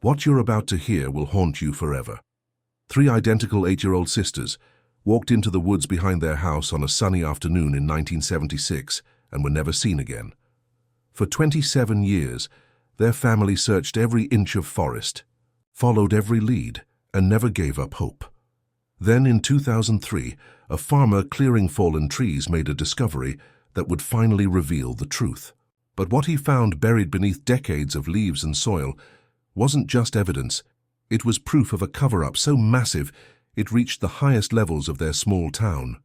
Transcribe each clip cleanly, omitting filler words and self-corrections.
What you're about to hear will haunt you forever. Three identical 8-year-old sisters walked into the woods behind their house on a sunny afternoon in 1976 and were never seen again. For 27 years, their family searched every inch of forest, followed every lead, and never gave up hope. Then in 2003, a farmer clearing fallen trees made a discovery that would finally reveal the truth. But what he found buried beneath decades of leaves and soil wasn't just evidence, it was proof of a cover-up so massive it reached the highest levels of their small town.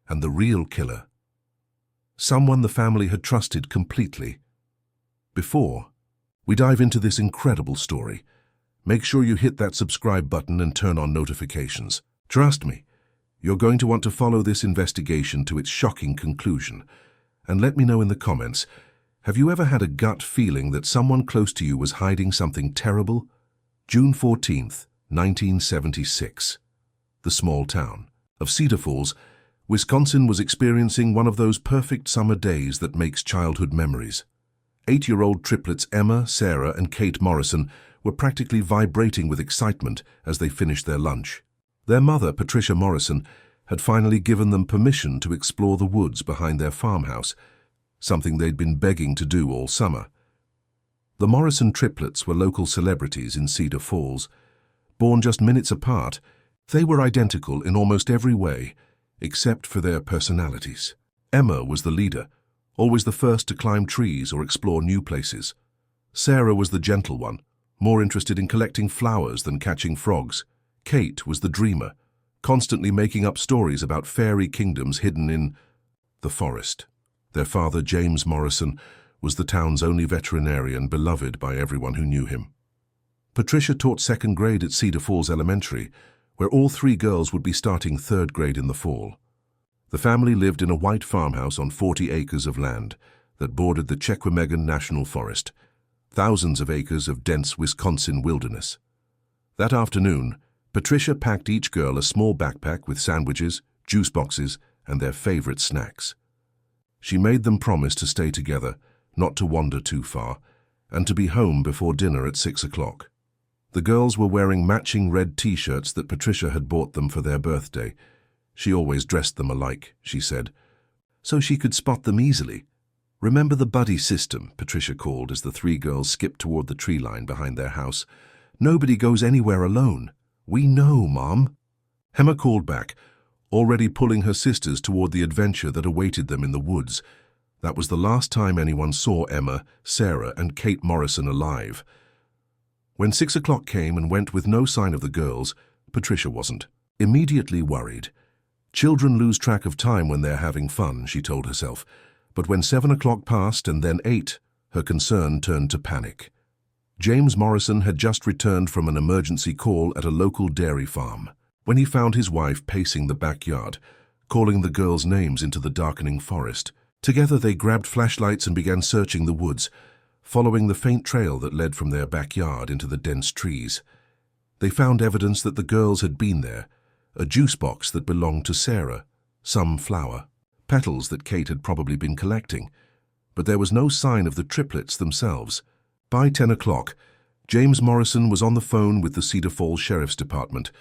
And the real killer, someone the family had trusted completely. Before we dive into this incredible story, make sure you hit that subscribe button and turn on notifications. Trust me, you're going to want to follow this investigation to its shocking conclusion. And let me know in the comments, have you ever had a gut feeling that someone close to you was hiding something terrible? June 14th, 1976. The small town of Cedar Falls, Wisconsin was experiencing one of those perfect summer days that makes childhood memories. 8-year-old triplets Emma, Sarah, and Kate Morrison were practically vibrating with excitement as they finished their lunch. Their mother, Patricia Morrison, had finally given them permission to explore the woods behind their farmhouse, something they'd been begging to do all summer. The Morrison triplets were local celebrities in Cedar Falls. Born just minutes apart, they were identical in almost every way, except for their personalities. Emma was the leader, always the first to climb trees or explore new places. Sarah was the gentle one, more interested in collecting flowers than catching frogs. Kate was the dreamer, constantly making up stories about fairy kingdoms hidden in the forest. Their father, James Morrison, was the town's only veterinarian, beloved by everyone who knew him. Patricia taught second grade at Cedar Falls Elementary, where all three girls would be starting third grade in the fall. The family lived in a white farmhouse on 40 acres of land that bordered the Chequamegon National Forest, thousands of acres of dense Wisconsin wilderness. That afternoon, Patricia packed each girl a small backpack with sandwiches, juice boxes, and their favorite snacks. She made them promise to stay together, not to wander too far, and to be home before dinner at 6 o'clock. The girls were wearing matching red t-shirts that Patricia had bought them for their birthday. She always dressed them alike, she said, so she could spot them easily. Remember the buddy system, Patricia called as the three girls skipped toward the tree line behind their house. Nobody goes anywhere alone. We know, Mom. Emma called back, already pulling her sisters toward the adventure that awaited them in the woods. That was the last time anyone saw Emma, Sarah, and Kate Morrison alive. When 6 o'clock came and went with no sign of the girls, Patricia wasn't. Immediately worried. Children lose track of time when they're having fun, she told herself. But when 7 o'clock passed and then 8, her concern turned to panic. James Morrison had just returned from an emergency call at a local dairy farm when he found his wife pacing the backyard, calling the girls' names into the darkening forest. Together they grabbed flashlights and began searching the woods, following the faint trail that led from their backyard into the dense trees. They found evidence that the girls had been there, a juice box that belonged to Sarah, some flower, petals that Kate had probably been collecting. But there was no sign of the triplets themselves. By 10 o'clock, James Morrison was on the phone with the Cedar Falls Sheriff's Department.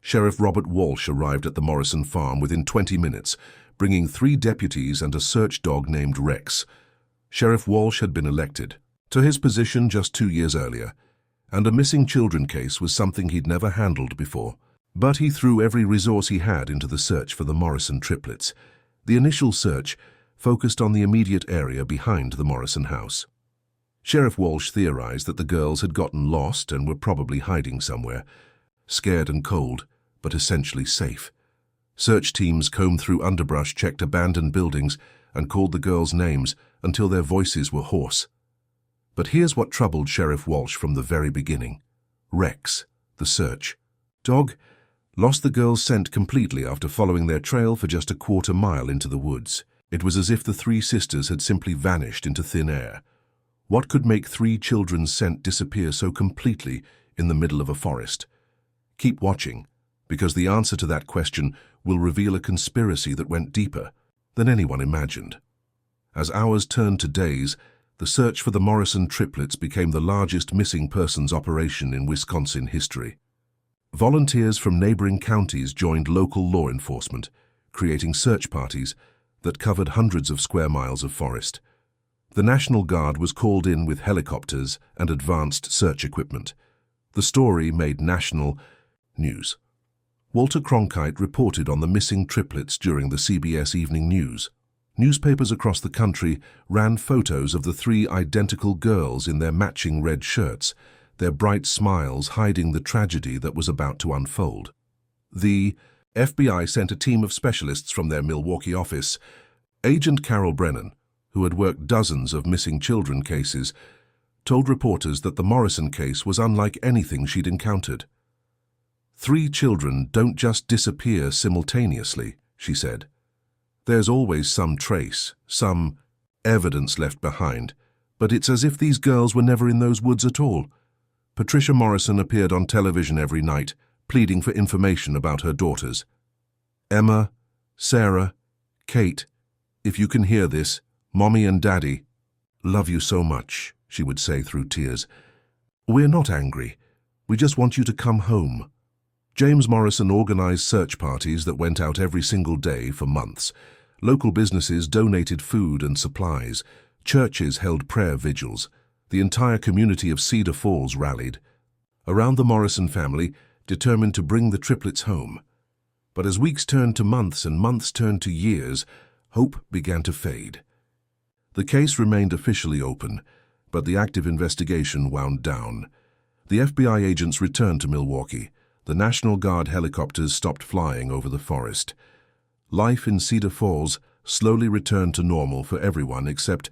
Sheriff Robert Walsh arrived at the Morrison farm within 20 minutes, bringing 3 deputies and a search dog named Rex. Sheriff Walsh had been elected to his position just 2 years earlier, and a missing children case was something he'd never handled before. But he threw every resource he had into the search for the Morrison triplets. The initial search focused on the immediate area behind the Morrison house. Sheriff Walsh theorized that the girls had gotten lost and were probably hiding somewhere, scared and cold, but essentially safe. Search teams combed through underbrush, checked abandoned buildings, and called the girls' names until their voices were hoarse. But here's what troubled Sheriff Walsh from the very beginning. Rex, the search dog, lost the girls' scent completely after following their trail for just a quarter mile into the woods. It was as if the 3 sisters had simply vanished into thin air. What could make 3 children's scent disappear so completely in the middle of a forest? Keep watching, because the answer to that question will reveal a conspiracy that went deeper than anyone imagined. As hours turned to days, the search for the Morrison triplets became the largest missing persons operation in Wisconsin history. Volunteers from neighboring counties joined local law enforcement, creating search parties that covered hundreds of square miles of forest. The National Guard was called in with helicopters and advanced search equipment. The story made national news. Walter Cronkite reported on the missing triplets during the CBS Evening News. Newspapers across the country ran photos of the three identical girls in their matching red shirts, their bright smiles hiding the tragedy that was about to unfold. The FBI sent a team of specialists from their Milwaukee office. Agent Carol Brennan, who had worked dozens of missing children cases, told reporters that the Morrison case was unlike anything she'd encountered. "3 children don't just disappear simultaneously," she said. "There's always some trace, some evidence left behind, but it's as if these girls were never in those woods at all." Patricia Morrison appeared on television every night, pleading for information about her daughters. "Emma, Sarah, Kate, if you can hear this, Mommy and Daddy love you so much," she would say through tears. "We're not angry. We just want you to come home." James Morrison organized search parties that went out every single day for months. Local businesses donated food and supplies. Churches held prayer vigils. The entire community of Cedar Falls rallied around the Morrison family, determined to bring the triplets home. But as weeks turned to months and months turned to years, hope began to fade. The case remained officially open, but the active investigation wound down. The FBI agents returned to Milwaukee. The National Guard helicopters stopped flying over the forest. Life in Cedar Falls slowly returned to normal for everyone except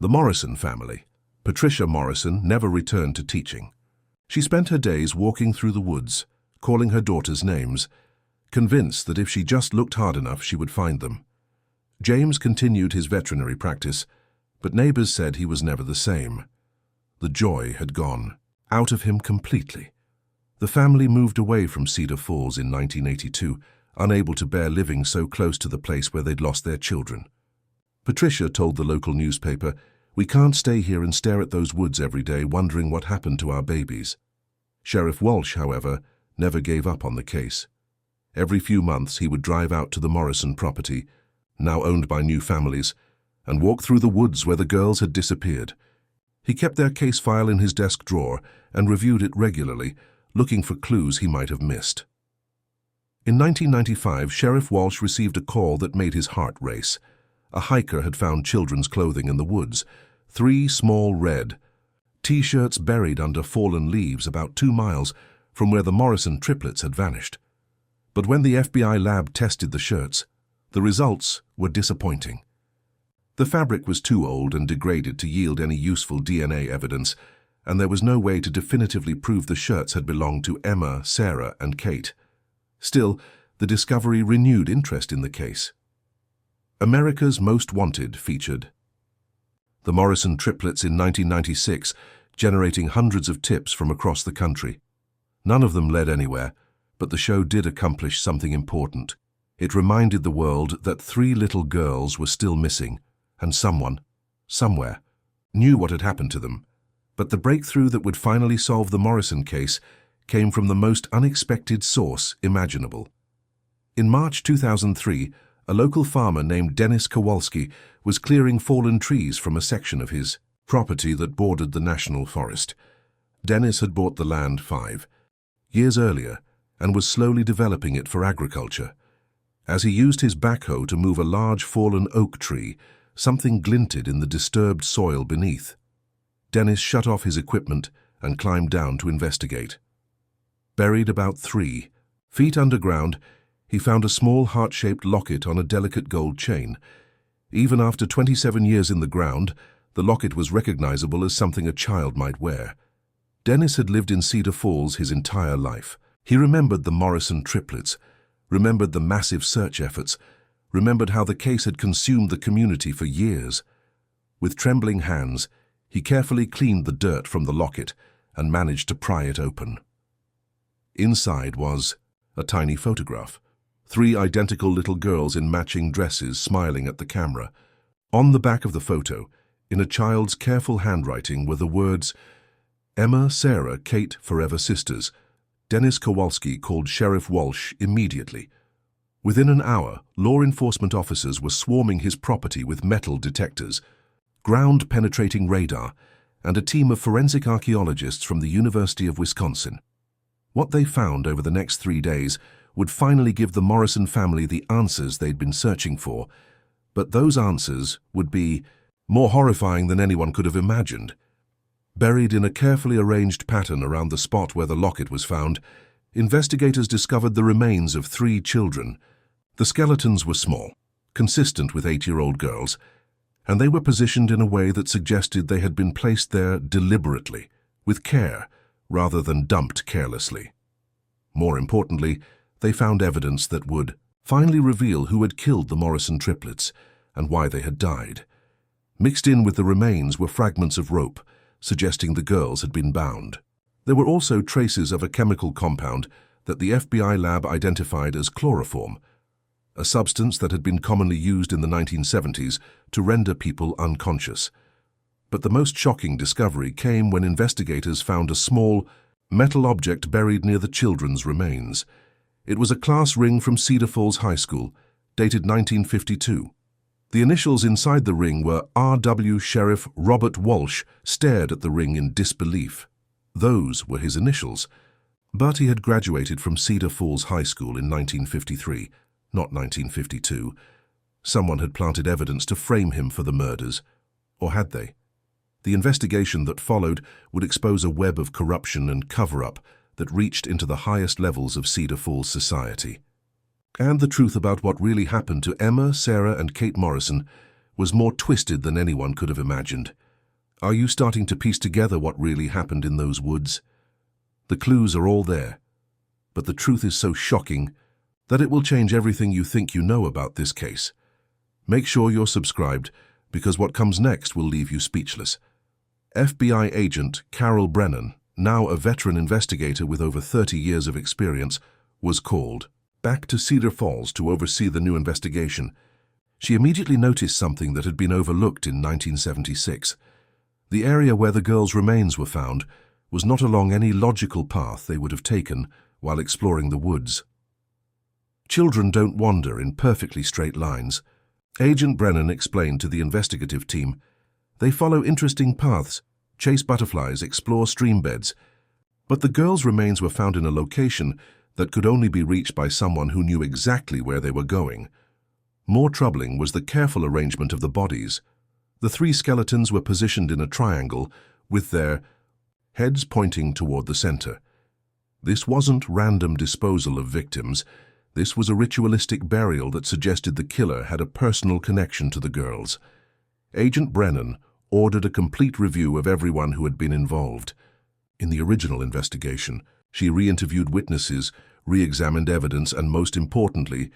the Morrison family. Patricia Morrison never returned to teaching. She spent her days walking through the woods, calling her daughters names, convinced that if she just looked hard enough she would find them. James continued his veterinary practice, but neighbors said he was never the same. The joy had gone out of him completely. The family moved away from Cedar Falls in 1982, unable to bear living so close to the place where they'd lost their children. Patricia told the local newspaper, "We can't stay here and stare at those woods every day wondering what happened to our babies." Sheriff Walsh, however, never gave up on the case. Every few months he would drive out to the Morrison property, now owned by new families, and walk through the woods where the girls had disappeared. He kept their case file in his desk drawer and reviewed it regularly, looking for clues he might have missed. In 1995, Sheriff Walsh received a call that made his heart race. A hiker had found children's clothing in the woods, 3 small red T-shirts buried under fallen leaves about 2 miles from where the Morrison triplets had vanished. But when the FBI lab tested the shirts, the results were disappointing. The fabric was too old and degraded to yield any useful DNA evidence, and there was no way to definitively prove the shirts had belonged to Emma, Sarah, and Kate. Still, the discovery renewed interest in the case. America's Most Wanted featured the Morrison triplets in 1996, generating hundreds of tips from across the country. None of them led anywhere, but the show did accomplish something important. It reminded the world that 3 little girls were still missing, and someone, somewhere, knew what had happened to them. But the breakthrough that would finally solve the Morrison case came from the most unexpected source imaginable. In March 2003, a local farmer named Dennis Kowalski was clearing fallen trees from a section of his property that bordered the national forest. Dennis had bought the land 5 years earlier and was slowly developing it for agriculture. As he used his backhoe to move a large fallen oak tree, something glinted in the disturbed soil beneath. Dennis shut off his equipment and climbed down to investigate. Buried about 3 feet underground, he found a small heart-shaped locket on a delicate gold chain. Even after 27 years in the ground, the locket was recognizable as something a child might wear. Dennis had lived in Cedar Falls his entire life. He remembered the Morrison triplets, remembered the massive search efforts, remembered how the case had consumed the community for years. With trembling hands, he carefully cleaned the dirt from the locket and managed to pry it open. Inside was a tiny photograph. 3 identical little girls in matching dresses smiling at the camera. On the back of the photo, In a child's careful handwriting were the words, "Emma, Sarah, Kate, forever sisters." Dennis Kowalski called Sheriff Walsh immediately. Within an hour, law enforcement officers were swarming his property with metal detectors, ground-penetrating radar, and a team of forensic archaeologists from the University of Wisconsin. What they found over the next 3 days would finally give the Morrison family the answers they'd been searching for, but those answers would be more horrifying than anyone could have imagined. Buried in a carefully arranged pattern around the spot where the locket was found, investigators discovered the remains of 3 children. The skeletons were small, consistent with 8-year-old girls, and they were positioned in a way that suggested they had been placed there deliberately, with care, rather than dumped carelessly. More importantly, they found evidence that would finally reveal who had killed the Morrison triplets and why they had died. Mixed in with the remains were fragments of rope, suggesting the girls had been bound. There were also traces of a chemical compound that the FBI lab identified as chloroform, a substance that had been commonly used in the 1970s to render people unconscious. But the most shocking discovery came when investigators found a small, metal object buried near the children's remains. It was a class ring from Cedar Falls High School, dated 1952. The initials inside the ring were R.W. Sheriff Robert Walsh stared at the ring in disbelief. Those were his initials. But he had graduated from Cedar Falls High School in 1953, not 1952. Someone had planted evidence to frame him for the murders. Or had they? The investigation that followed would expose a web of corruption and cover-up that reached into the highest levels of Cedar Falls society. And the truth about what really happened to Emma, Sarah, and Kate Morrison was more twisted than anyone could have imagined. Are you starting to piece together what really happened in those woods? The clues are all there, but the truth is so shocking that it will change everything you think you know about this case. Make sure you're subscribed, because what comes next will leave you speechless. FBI agent Carol Brennan, now a veteran investigator with over 30 years of experience, was called back to Cedar Falls to oversee the new investigation. She immediately noticed something that had been overlooked in 1976. The area where the girls' remains were found was not along any logical path they would have taken while exploring the woods. Children don't wander in perfectly straight lines. Agent Brennan explained to the investigative team, they follow interesting paths, chase butterflies, explore stream beds. But the girls' remains were found in a location that could only be reached by someone who knew exactly where they were going. More troubling was the careful arrangement of the bodies. The 3 skeletons were positioned in a triangle, with their heads pointing toward the center. This wasn't random disposal of victims. This was a ritualistic burial that suggested the killer had a personal connection to the girls. Agent Brennan ordered a complete review of everyone who had been involved. In the original investigation, she re-interviewed witnesses, re-examined evidence, and most importantly,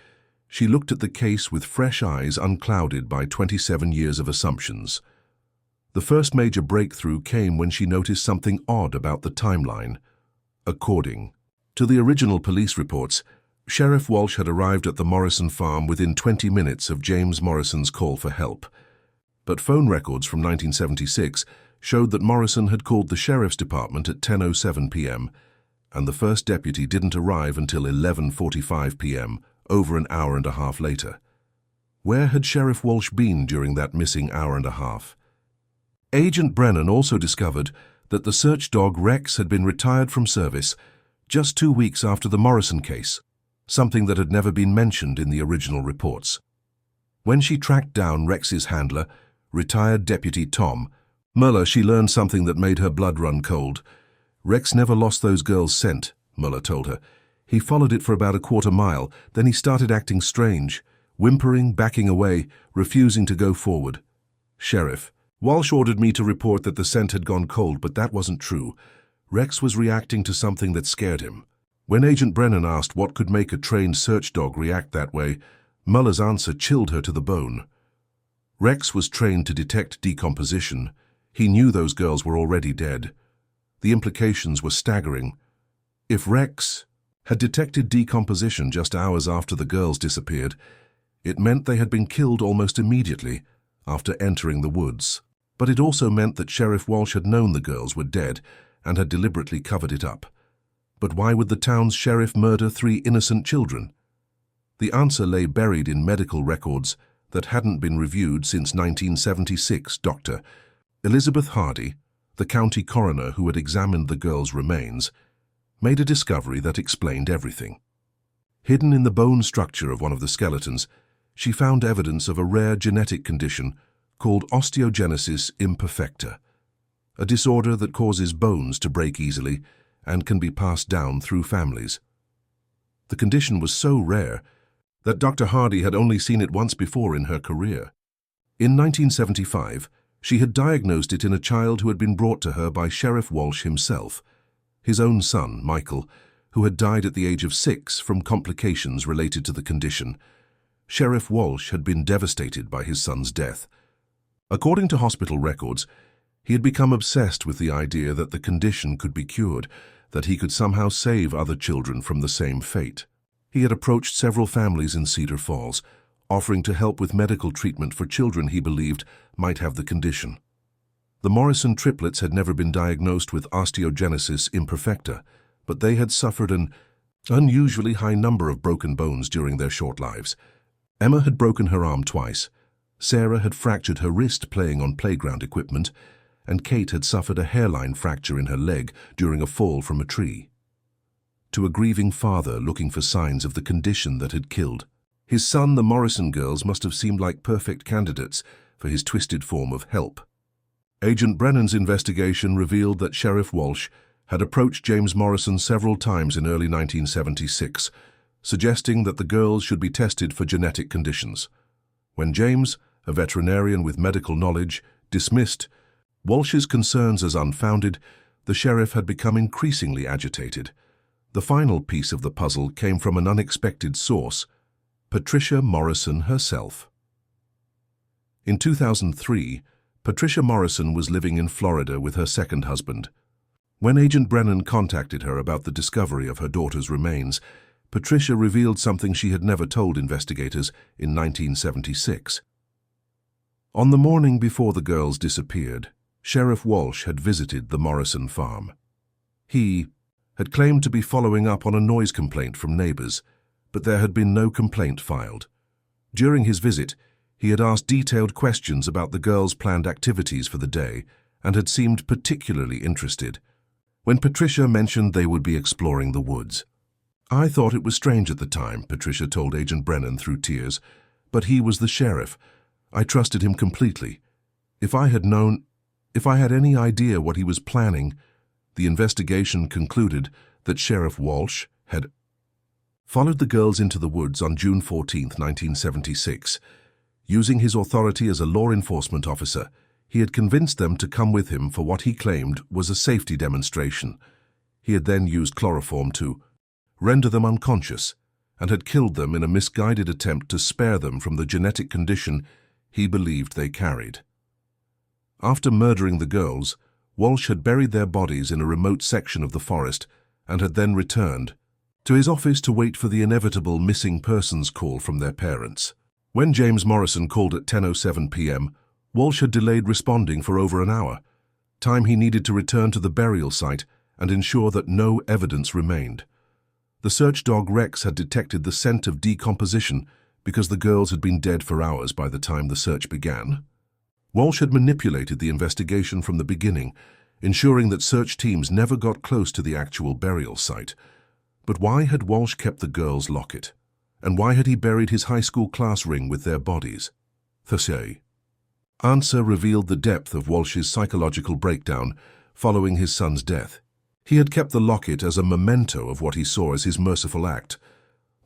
she looked at the case with fresh eyes unclouded by 27 years of assumptions. The first major breakthrough came when she noticed something odd about the timeline. According to the original police reports, Sheriff Walsh had arrived at the Morrison farm within 20 minutes of James Morrison's call for help. But phone records from 1976 showed that Morrison had called the sheriff's department at 10:07 p.m., and the first deputy didn't arrive until 11:45 p.m., over an hour and a half later. Where had Sheriff Walsh been during that missing hour and a half? Agent Brennan also discovered that the search dog Rex had been retired from service just 2 weeks after the Morrison case, something that had never been mentioned in the original reports. When she tracked down Rex's handler, retired Deputy Tom Muller, she learned something that made her blood run cold. Rex never lost those girls' scent, Muller told her. He followed it for about a quarter mile, then he started acting strange, whimpering, backing away, refusing to go forward. Sheriff, Walsh ordered me to report that the scent had gone cold, but that wasn't true. Rex was reacting to something that scared him. When Agent Brennan asked what could make a trained search dog react that way, Muller's answer chilled her to the bone. Rex was trained to detect decomposition. He knew those girls were already dead. The implications were staggering. If Rex had detected decomposition just hours after the girls disappeared, it meant they had been killed almost immediately after entering the woods. But it also meant that Sheriff Walsh had known the girls were dead and had deliberately covered it up. But why would the town's sheriff murder 3 innocent children? The answer lay buried in medical records that hadn't been reviewed since 1976. Dr. Elizabeth Hardy, the county coroner who had examined the girls' remains, made a discovery that explained everything. Hidden in the bone structure of one of the skeletons, she found evidence of a rare genetic condition called osteogenesis imperfecta, a disorder that causes bones to break easily and can be passed down through families. The condition was so rare that Dr. Hardy had only seen it once before in her career. In 1975, she had diagnosed it in a child who had been brought to her by Sheriff Walsh himself, his own son, Michael, who had died at the age of 6 from complications related to the condition. Sheriff Walsh had been devastated by his son's death. According to hospital records, he had become obsessed with the idea that the condition could be cured, that he could somehow save other children from the same fate. He had approached several families in Cedar Falls, offering to help with medical treatment for children he believed might have the condition. The Morrison triplets had never been diagnosed with osteogenesis imperfecta, but they had suffered an unusually high number of broken bones during their short lives. Emma had broken her arm twice, Sarah had fractured her wrist playing on playground equipment, and Kate had suffered a hairline fracture in her leg during a fall from a tree. To a grieving father looking for signs of the condition that had killed his son, the Morrison girls must have seemed like perfect candidates for his twisted form of help. Agent Brennan's investigation revealed that Sheriff Walsh had approached James Morrison several times in early 1976, suggesting that the girls should be tested for genetic conditions. When James, a veterinarian with medical knowledge, dismissed Walsh's concerns as unfounded, the sheriff had become increasingly agitated. The final piece of the puzzle came from an unexpected source: Patricia Morrison herself. In 2003, Patricia Morrison was living in Florida with her second husband. When Agent Brennan contacted her about the discovery of her daughter's remains, Patricia revealed something she had never told investigators in 1976. On the morning before the girls disappeared, Sheriff Walsh had visited the Morrison farm. He had claimed to be following up on a noise complaint from neighbors, but there had been no complaint filed. During his visit, he had asked detailed questions about the girls' planned activities for the day and had seemed particularly interested. When Patricia mentioned they would be exploring the woods, "I thought it was strange at the time," Patricia told Agent Brennan through tears, "but he was the sheriff. I trusted him completely. If I had any idea what he was planning..." The investigation concluded that Sheriff Walsh had followed the girls into the woods on June 14, 1976. Using his authority as a law enforcement officer, he had convinced them to come with him for what he claimed was a safety demonstration. He had then used chloroform to render them unconscious and had killed them in a misguided attempt to spare them from the genetic condition he believed they carried. After murdering the girls, Walsh had buried their bodies in a remote section of the forest and had then returned to his office to wait for the inevitable missing persons call from their parents. When James Morrison called at 10:07 p.m., Walsh had delayed responding for over an hour, time he needed to return to the burial site and ensure that no evidence remained. The search dog Rex had detected the scent of decomposition because the girls had been dead for hours by the time the search began. Walsh had manipulated the investigation from the beginning, ensuring that search teams never got close to the actual burial site. But why had Walsh kept the girls' locket? And why had he buried his high school class ring with their bodies? The answer revealed the depth of Walsh's psychological breakdown following his son's death. He had kept the locket as a memento of what he saw as his merciful act.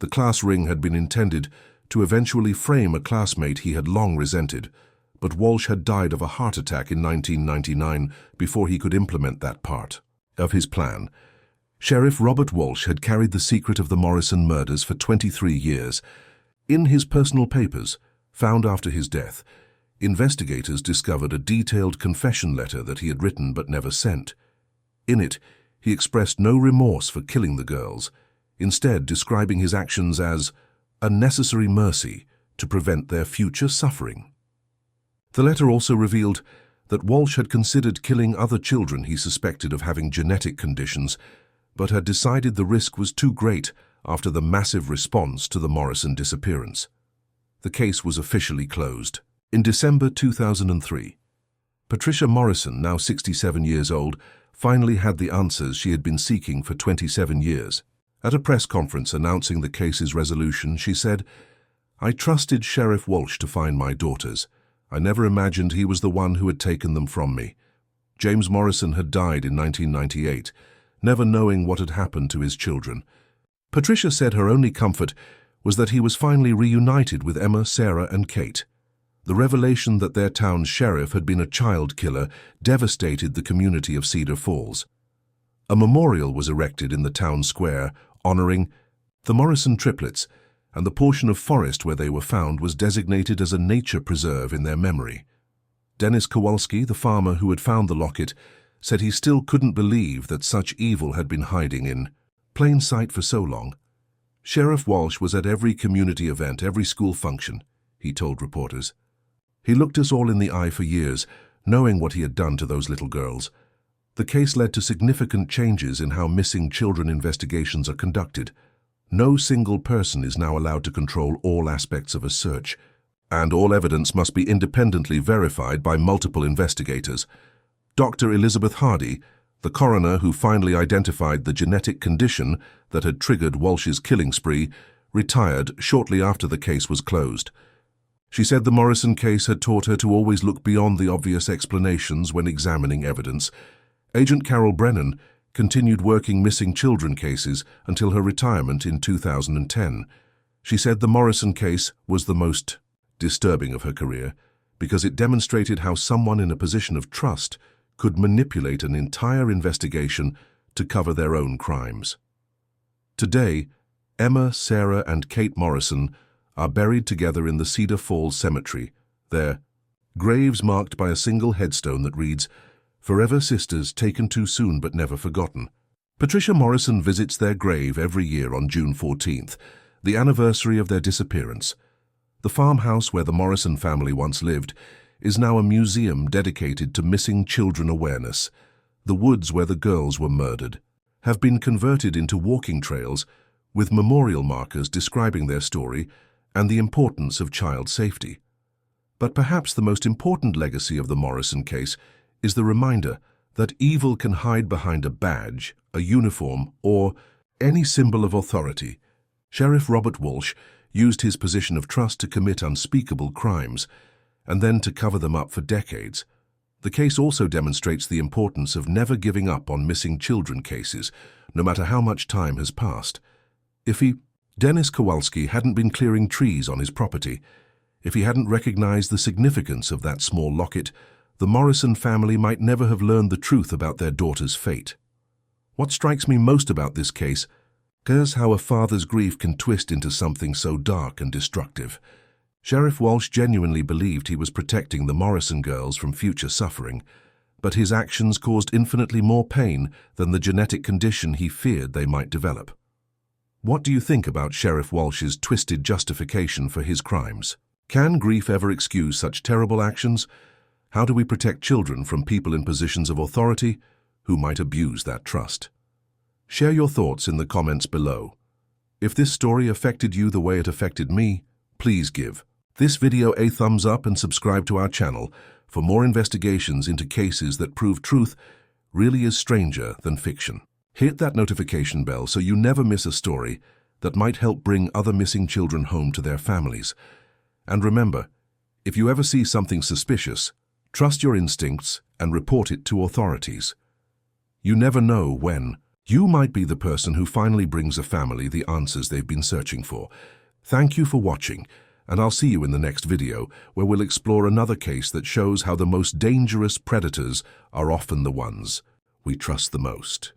The class ring had been intended to eventually frame a classmate he had long resented, but Walsh had died of a heart attack in 1999 before he could implement that part of his plan. Sheriff Robert Walsh had carried the secret of the Morrison murders for 23 years. In his personal papers, found after his death, investigators discovered a detailed confession letter that he had written but never sent. In it, he expressed no remorse for killing the girls, instead describing his actions as a necessary mercy to prevent their future suffering. The letter also revealed that Walsh had considered killing other children he suspected of having genetic conditions, but had decided the risk was too great after the massive response to the Morrison disappearance. The case was officially closed. In December 2003, Patricia Morrison, now 67 years old, finally had the answers she had been seeking for 27 years. At a press conference announcing the case's resolution, she said, "I trusted Sheriff Walsh to find my daughters. I never imagined he was the one who had taken them from me. James Morrison had died in 1998, never knowing what had happened to his children." Patricia said her only comfort was that he was finally reunited with Emma, Sarah, and Kate. The revelation that their town's sheriff had been a child killer devastated the community of Cedar Falls. A memorial was erected in the town square, honoring the Morrison triplets, and the portion of forest where they were found was designated as a nature preserve in their memory. Dennis Kowalski, the farmer who had found the locket, said he still couldn't believe that such evil had been hiding in plain sight for so long. Sheriff Walsh was at every community event, every school function, he told reporters. He looked us all in the eye for years, knowing what he had done to those little girls. The case led to significant changes in how missing children investigations are conducted. No single person is now allowed to control all aspects of a search, and all evidence must be independently verified by multiple investigators. Dr. Elizabeth Hardy, the coroner who finally identified the genetic condition that had triggered Walsh's killing spree, retired shortly after the case was closed. She said the Morrison case had taught her to always look beyond the obvious explanations when examining evidence. Agent Carol Brennan continued working missing children cases until her retirement in 2010. She said the Morrison case was the most disturbing of her career because it demonstrated how someone in a position of trust could manipulate an entire investigation to cover their own crimes. Today, Emma, Sarah, and Kate Morrison are buried together in the Cedar Falls Cemetery, their graves marked by a single headstone that reads, "Forever Sisters, taken too soon but never forgotten." Patricia Morrison visits their grave every year on June 14th, the anniversary of their disappearance. The farmhouse where the Morrison family once lived is now a museum dedicated to missing children awareness. The woods where the girls were murdered have been converted into walking trails with memorial markers describing their story and the importance of child safety. But perhaps the most important legacy of the Morrison case is the reminder that evil can hide behind a badge, a uniform, or any symbol of authority. Sheriff Robert Walsh used his position of trust to commit unspeakable crimes, and then to cover them up for decades. The case also demonstrates the importance of never giving up on missing children cases, no matter how much time has passed. If Dennis Kowalski hadn't been clearing trees on his property, if he hadn't recognized the significance of that small locket, the Morrison family might never have learned the truth about their daughter's fate. What strikes me most about this case is how a father's grief can twist into something so dark and destructive. Sheriff Walsh genuinely believed he was protecting the Morrison girls from future suffering, but his actions caused infinitely more pain than the genetic condition he feared they might develop. What do you think about Sheriff Walsh's twisted justification for his crimes? Can grief ever excuse such terrible actions? How do we protect children from people in positions of authority who might abuse that trust? Share your thoughts in the comments below. If this story affected you the way it affected me, please give this video a thumbs up and subscribe to our channel for more investigations into cases that prove truth really is stranger than fiction. Hit that notification bell so you never miss a story that might help bring other missing children home to their families. And remember, if you ever see something suspicious, trust your instincts and report it to authorities. You never know when you might be the person who finally brings a family the answers they've been searching for. Thank you for watching, and I'll see you in the next video where we'll explore another case that shows how the most dangerous predators are often the ones we trust the most.